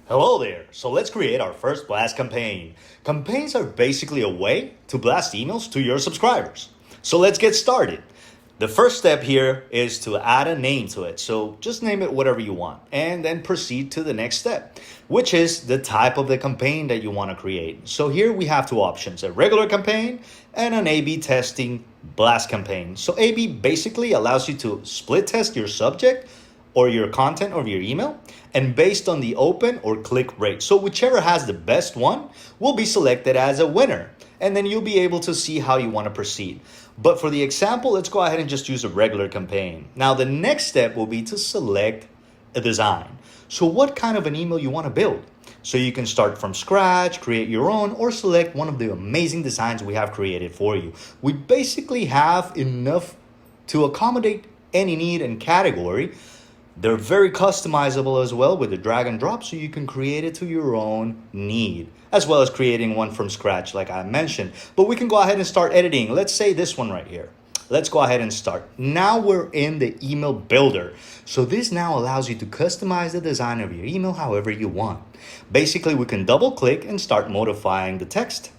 Hello there. So let's create our first blast campaign. Campaigns are basically a way to blast emails to your subscribers. So let's get started. The first step here is to add a name to it. So just name it whatever you want and then proceed to the next step, which is the type of the campaign that you want to create. So here we have two options, a regular campaign and an A/B testing blast campaign. So A/B basically allows you to split test your subject or your content of your email and based on the open or click rate. So whichever has the best one will be selected as a winner. And then you'll be able to see how you want to proceed. But for the example, let's go ahead and just use a regular campaign. Now the next step will be to select a design. So what kind of an email you want to build? So you can start from scratch, create your own, or select one of the amazing designs we have created for you. We basically have enough to accommodate any need and category. They're very customizable as well with the drag and drop, so you can create it to your own need, as well as creating one from scratch like I mentioned. But we can go ahead and start editing. Let's say this one right here. Let's go ahead and start. Now we're in the email builder. So this now allows you to customize the design of your email however you want. Basically, we can double click and start modifying the text.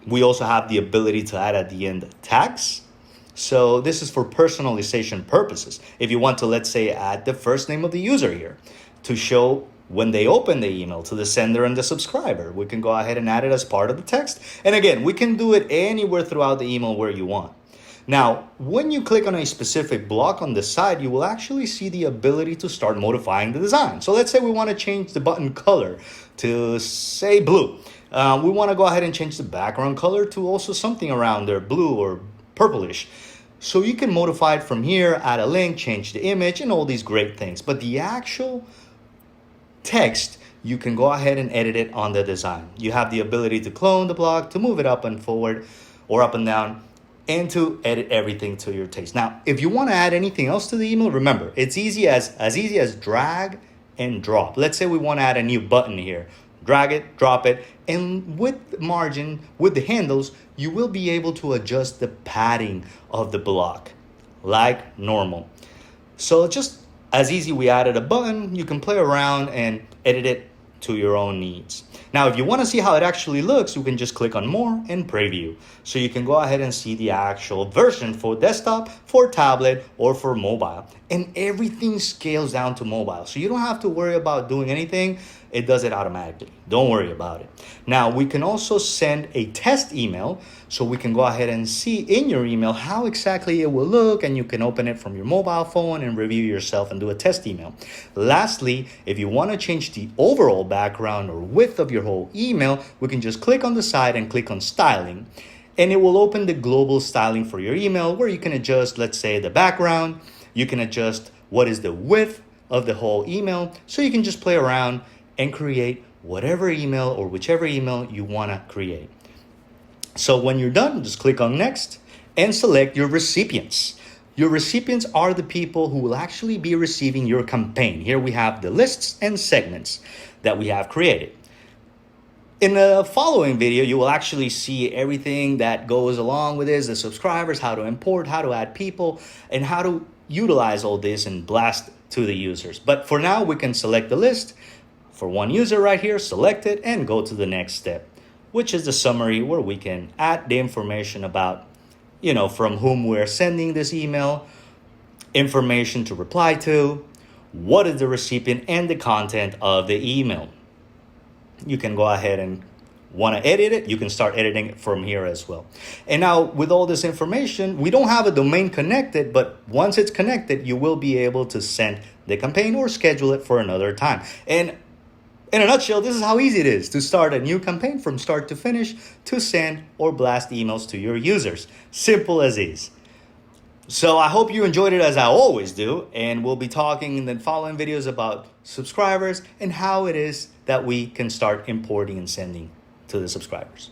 We also have the ability to add at the end tags. So this is for personalization purposes. If you want to, let's say, add the first name of the user here to show when they open the email to the sender and the subscriber, we can go ahead and add it as part of the text. And again, we can do it anywhere throughout the email where you want. Now, when you click on a specific block on the side, you will actually see the ability to start modifying the design. So let's say we want to change the button color to say blue. We want to go ahead and change the background color to also something around there, blue or purplish. So you can modify it from here, add a link, change the image, and all these great things. But the actual text, you can go ahead and edit it on the design. You have the ability to clone the block, to move it up and forward or up and down, and to edit everything to your taste. Now, if you want to add anything else to the email, remember, it's easy as drag and drop. Let's say we want to add a new button here. Drag it, drop it, and with margin, with the handles, you will be able to adjust the padding of the block like normal. So just as easy, we added a button, you can play around and edit it to your own needs. Now, if you want to see how it actually looks, you can just click on more and preview. So you can go ahead and see the actual version for desktop, for tablet, or for mobile. And everything scales down to mobile. So you don't have to worry about doing anything. It does it automatically. Don't worry about it. Now, we can also send a test email. So we can go ahead and see in your email how exactly it will look, and you can open it from your mobile phone and review yourself and do a test email. Lastly, if you want to change the overall background or width of your whole email, we can just click on the side and click on styling. And it will open the global styling for your email where you can adjust, let's say, the background. You can adjust what is the width of the whole email. So you can just play around and create whatever email or whichever email you want to create. So when you're done, just click on next and select your recipients. Your recipients are the people who will actually be receiving your campaign. Here we have the lists and segments that we have created. In the following video, you will actually see everything that goes along with this, the subscribers, how to import, how to add people, and how to utilize all this and blast to the users. But for now, we can select the list for one user right here, select it, and go to the next step, which is the summary where we can add the information about, from whom we're sending this email, information to reply to, what is the recipient, and the content of the email. You can go ahead and want to edit it, you can start editing it from here as well. And now with all this information, we don't have a domain connected, but once it's connected, you will be able to send the campaign or schedule it for another time. And in a nutshell, this is how easy it is to start a new campaign from start to finish, to send or blast emails to your users. Simple as is. So I hope you enjoyed it as I always do, and we'll be talking in the following videos about subscribers and how it is that we can start importing and sending to the subscribers.